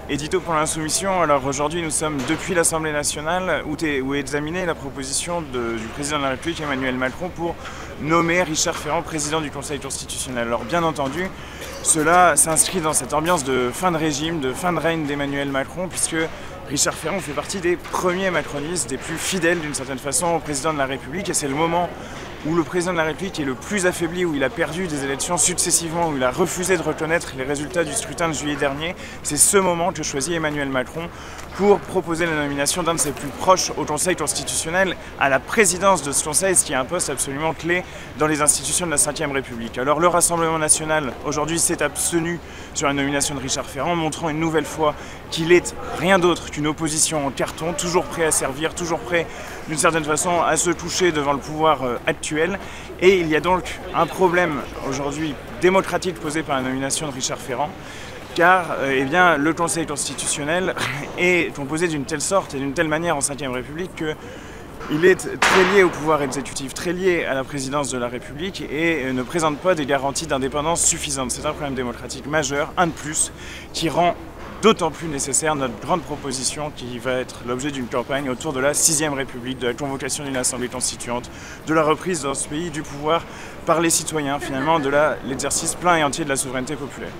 Édito pour l'insoumission. Alors aujourd'hui nous sommes depuis l'Assemblée nationale où est examinée la proposition du président de la République Emmanuel Macron pour nommer Richard Ferrand président du Conseil constitutionnel. Alors bien entendu, cela s'inscrit dans cette ambiance de fin de régime, de fin de règne d'Emmanuel Macron, puisque Richard Ferrand fait partie des premiers macronistes, des plus fidèles d'une certaine façon au président de la République, et c'est le moment où le président de la République est le plus affaibli, où il a perdu des élections successivement, où il a refusé de reconnaître les résultats du scrutin de juillet dernier. C'est ce moment que choisit Emmanuel Macron pour proposer la nomination d'un de ses plus proches au Conseil constitutionnel, à la présidence de ce Conseil, ce qui est un poste absolument clé dans les institutions de la Ve République. Alors le Rassemblement national, aujourd'hui, s'est abstenu sur la nomination de Richard Ferrand, montrant une nouvelle fois qu'il est rien d'autre qu'une opposition en carton, toujours prêt à servir, toujours prêt, d'une certaine façon, à se toucher devant le pouvoir actuel. Et il y a donc un problème aujourd'hui démocratique posé par la nomination de Richard Ferrand, car le Conseil constitutionnel est composé d'une telle sorte et d'une telle manière en Ve République qu'il est très lié au pouvoir exécutif, très lié à la présidence de la République et ne présente pas des garanties d'indépendance suffisantes. C'est un problème démocratique majeur, un de plus, qui rend d'autant plus nécessaire notre grande proposition qui va être l'objet d'une campagne autour de la 6e République, de la convocation d'une assemblée constituante, de la reprise dans ce pays du pouvoir par les citoyens, finalement, de l'exercice plein et entier de la souveraineté populaire.